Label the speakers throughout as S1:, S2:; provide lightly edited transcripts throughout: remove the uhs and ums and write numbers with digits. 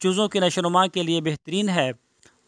S1: چوزوں کی نشو و نما کے لیے بہترین ہے۔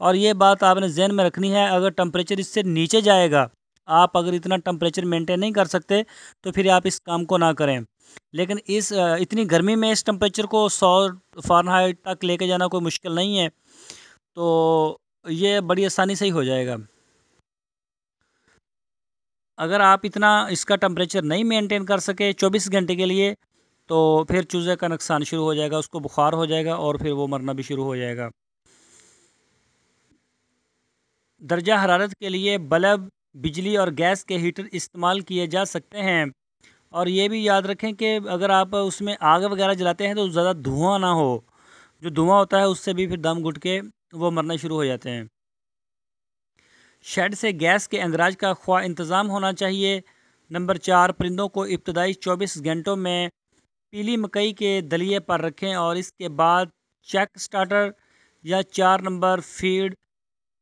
S1: اور یہ بات آپ نے ذہن میں رکھنی ہے، اگر ٹمپریچر اس سے نیچے جائے گا، آپ اگر اتنا ٹمپریچر مینٹین نہیں کر سکتے تو پھر آپ اس کام کو نہ کریں۔ لیکن اتنی گرمی میں اس ٹمپریچر کو 100 فارنہائٹ تک لے کے جانا کوئی مشکل نہیں ہے، تو یہ بڑی آسانی سے ہی ہو جائے گا۔ اگر آپ اتنا اس کا ٹمپریچر نہیں مینٹین کر سکے 24 گھنٹے کے لیے، تو پھر چوزے کا نقصان شروع ہو جائے گا، اس کو بخار ہو جائے گا اور پھر وہ مرنا بھی شروع ہو جائے گا۔ درجہ حرارت کے لیے بلب، بجلی اور گیس کے ہیٹر استعمال کیے جا سکتے ہیں، اور یہ بھی یاد رکھیں کہ اگر آپ اس میں آگ وغیرہ جلاتے ہیں تو زیادہ دھواں نہ ہو، جو دھواں ہوتا ہے اس سے بھی پھر دم گھٹ کے وہ مرنا شروع ہو جاتے ہیں۔ شیڈ سے گیس کے انخراج کا خواہ انتظام ہونا چاہیے۔ نمبر 4، پرندوں کو ابتدائی 24 گھنٹوں میں پیلی مکئی کے دلیے پر رکھیں اور اس کے بعد چیک سٹارٹر یا 4 نمبر فیڈ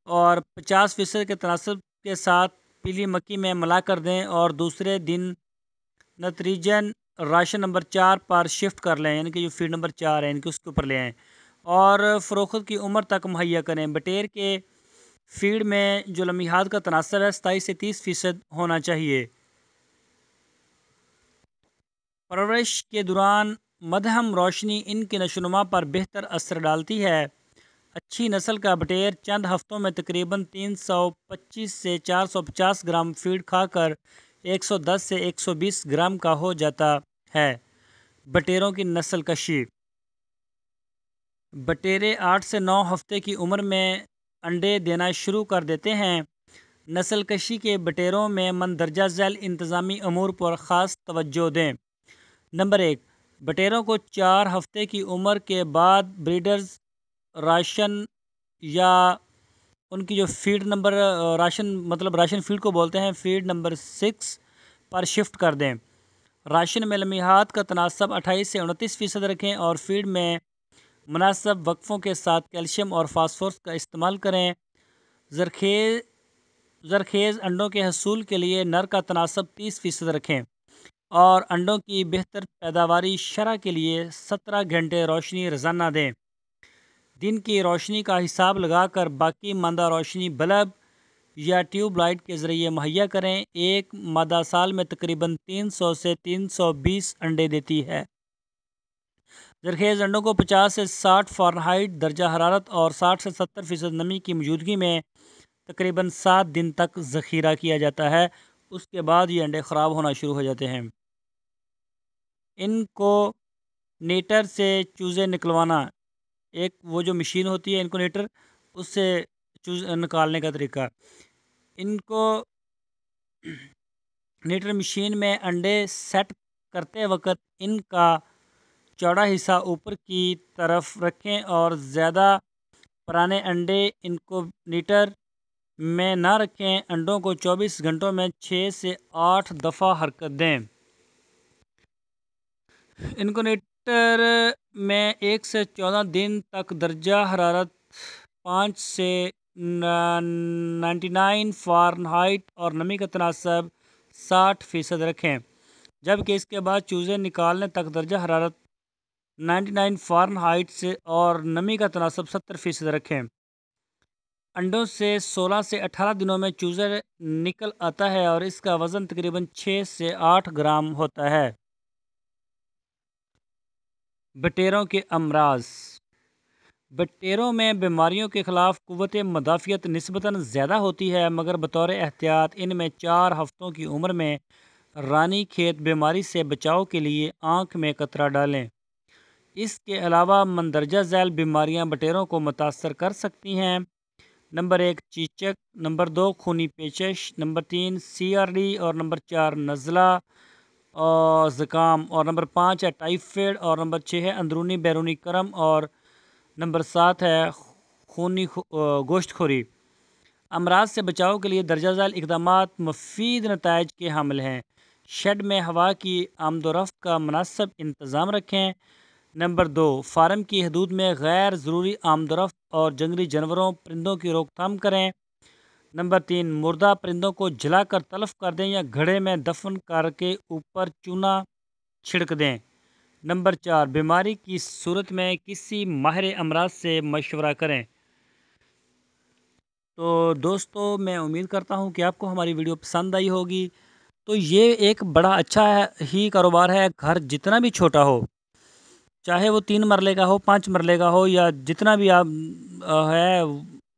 S1: اور 50% کے تناسب کے ساتھ پیلی مکئی میں ملا کر دیں، اور دوسرے دن نتریجن راشن نمبر 4 پر شفٹ کر لیں، یعنی کہ جو فیڈ نمبر 4 ہے ان کے اس کے اوپر لے آئیں اور فروخت کی عمر تک مہیا کریں۔ بٹیر کے فیڈ میں جو لمحات کا تناسب ہے 27 سے 30% ہونا چاہیے۔ پرورش کے دوران مدھم روشنی ان کی نشو و نما پر بہتر اثر ڈالتی ہے۔ اچھی نسل کا بٹیر چند ہفتوں میں تقریباً 325 سے 450 گرام فیڈ کھا کر 110 سے 120 گرام کا ہو جاتا ہے۔ بٹیروں کی نسل کشی۔ بٹیرے 8 سے 9 ہفتے کی عمر میں انڈے دینا شروع کر دیتے ہیں۔ نسل کشی کے بٹیروں میں مندرجہ ذیل انتظامی امور پر خاص توجہ دیں۔ نمبر 1، بٹیروں کو 4 ہفتے کی عمر کے بعد بریڈرز راشن یا ان کی جو فیڈ نمبر راشن فیڈ کو بولتے ہیں، فیڈ نمبر 6 پر شفٹ کر دیں۔ راشن میں لمحات کا تناسب 28 سے 29% رکھیں اور فیڈ میں مناسب وقفوں کے ساتھ کیلشیم اور فاسفورس کا استعمال کریں۔ زرخیز انڈوں کے حصول کے لیے نر کا تناسب 30% رکھیں اور انڈوں کی بہتر پیداواری شرح کے لیے 17 گھنٹے روشنی روزانہ دیں۔ دن کی روشنی کا حساب لگا کر باقی ماندہ روشنی بلب یا ٹیوب لائٹ کے ذریعے مہیا کریں۔ ایک مادہ سال میں تقریباً 300 سے 320 انڈے دیتی ہے۔ زرخیز انڈوں کو 50 سے 60 فارنہائٹ درجہ حرارت اور 60 سے 70% نمی کی موجودگی میں تقریباً 7 دن تک ذخیرہ کیا جاتا ہے، اس کے بعد یہ انڈے خراب ہونا شروع ہو جاتے ہیں۔ ان کو نیٹر سے چوزے نکلوانا، ایک وہ جو مشین ہوتی ہے انکونیٹر، اس سے چوزے نکالنے کا طریقہ، ان کو نیٹر مشین میں انڈے سیٹ کرتے وقت ان کا چوڑا حصہ اوپر کی طرف رکھیں اور زیادہ پرانے انڈے انکوبیٹر میں نہ رکھیں۔ انڈوں کو 24 گھنٹوں میں 6 سے 8 دفعہ حرکت دیں۔ انکوبیٹر میں 1 سے 14 دن تک درجہ حرارت 5 سے 99 فارنہائٹ اور نمی کا تناسب 60% رکھیں، جبکہ اس کے بعد چوزے نکالنے تک درجہ حرارت 99 فارنہائٹ سے اور نمی کا تناسب 70% رکھیں۔ انڈوں سے 16 سے 18 دنوں میں چوزے نکل آتا ہے اور اس کا وزن تقریباً 6 سے 8 گرام ہوتا ہے۔ بٹیروں کے امراض۔ بٹیروں میں بیماریوں کے خلاف قوت مدافعت نسبتاً زیادہ ہوتی ہے، مگر بطور احتیاط ان میں 4 ہفتوں کی عمر میں رانی کھیت بیماری سے بچاؤ کے لیے آنکھ میں قطرہ ڈالیں۔ اس کے علاوہ مندرجہ ذیل بیماریاں بٹیروں کو متاثر کر سکتی ہیں۔ نمبر 1، چیچک، نمبر 2، خونی پیچش، نمبر 3، CRD اور نمبر 4، نزلہ اور زکام، اور نمبر 5 ہے ٹائیفائڈ، اور نمبر 6 ہے اندرونی بیرونی کرم، اور نمبر 7 ہے گوشت خوری۔ امراض سے بچاؤ کے لیے درجہ ذیل اقدامات مفید نتائج کے حامل ہیں۔ شیڈ میں ہوا کی آمد و رفت کا مناسب انتظام رکھیں۔ نمبر 2، فارم کی حدود میں غیر ضروری آمد و رفت اور جنگلی جانوروں پرندوں کی روک تھام کریں۔ نمبر 3، مردہ پرندوں کو جلا کر تلف کر دیں یا گڑھے میں دفن کر کے اوپر چونا چھڑک دیں۔ نمبر 4، بیماری کی صورت میں کسی ماہر امراض سے مشورہ کریں۔ تو دوستو میں امید کرتا ہوں کہ آپ کو ہماری ویڈیو پسند آئی ہوگی۔ تو یہ ایک بڑا اچھا ہی کاروبار ہے، گھر جتنا بھی چھوٹا ہو، چاہے وہ 3 مرلے کا ہو، 5 مرلے کا ہو، یا جتنا بھی آپ ہے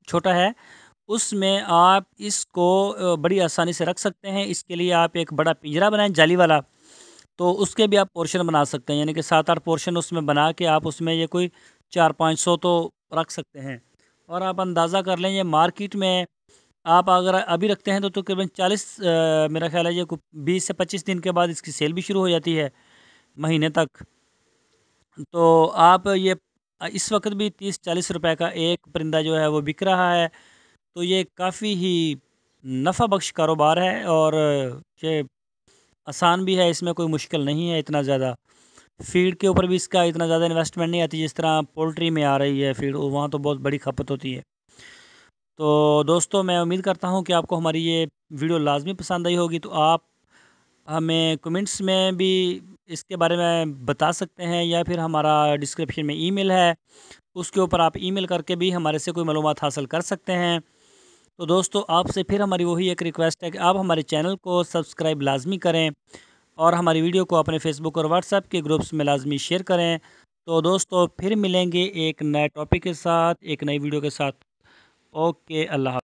S1: چھوٹا ہے، اس میں آپ اس کو بڑی آسانی سے رکھ سکتے ہیں۔ اس کے لیے آپ ایک بڑا پنجرا بنائیں جالی والا، تو اس کے بھی آپ پورشن بنا سکتے ہیں، یعنی کہ 7-8 پورشن اس میں بنا کے آپ اس میں یہ کوئی 400-500 تو رکھ سکتے ہیں۔ اور آپ اندازہ کر لیں، یہ مارکیٹ میں آپ اگر ابھی رکھتے ہیں تو تقریباً 40 میرا خیال ہے یہ 20 سے 25 دن کے بعد اس کی سیل بھی شروع ہو جاتی ہے، مہینے تک۔ تو آپ یہ اس وقت بھی 30-40 روپے کا ایک پرندہ جو ہے وہ بک رہا ہے، تو یہ کافی ہی نفع بخش کاروبار ہے، اور یہ آسان بھی ہے، اس میں کوئی مشکل نہیں ہے اتنا زیادہ۔ فیڈ کے اوپر بھی اس کا اتنا زیادہ انویسٹمنٹ نہیں آتی جس طرح پولٹری میں آ رہی ہے فیڈ، وہاں تو بہت بڑی کھپت ہوتی ہے۔ تو دوستو میں امید کرتا ہوں کہ آپ کو ہماری یہ ویڈیو لازمی پسند آئی ہوگی، تو آپ ہمیں کمنٹس میں بھی اس کے بارے میں بتا سکتے ہیں، یا پھر ہمارا ڈسکرپشن میں ای میل ہے، اس کے اوپر آپ ای میل کر کے بھی ہمارے سے کوئی معلومات حاصل کر سکتے ہیں۔ تو دوستو آپ سے پھر ہماری وہی ایک ریکویسٹ ہے کہ آپ ہمارے چینل کو سبسکرائب لازمی کریں، اور ہماری ویڈیو کو اپنے فیس بک اور واٹس ایپ کے گروپس میں لازمی شیئر کریں۔ تو دوستو پھر ملیں گے ایک نئے ٹاپک کے ساتھ، ایک نئی ویڈیو کے ساتھ۔ اوکے، اللہ حافظ۔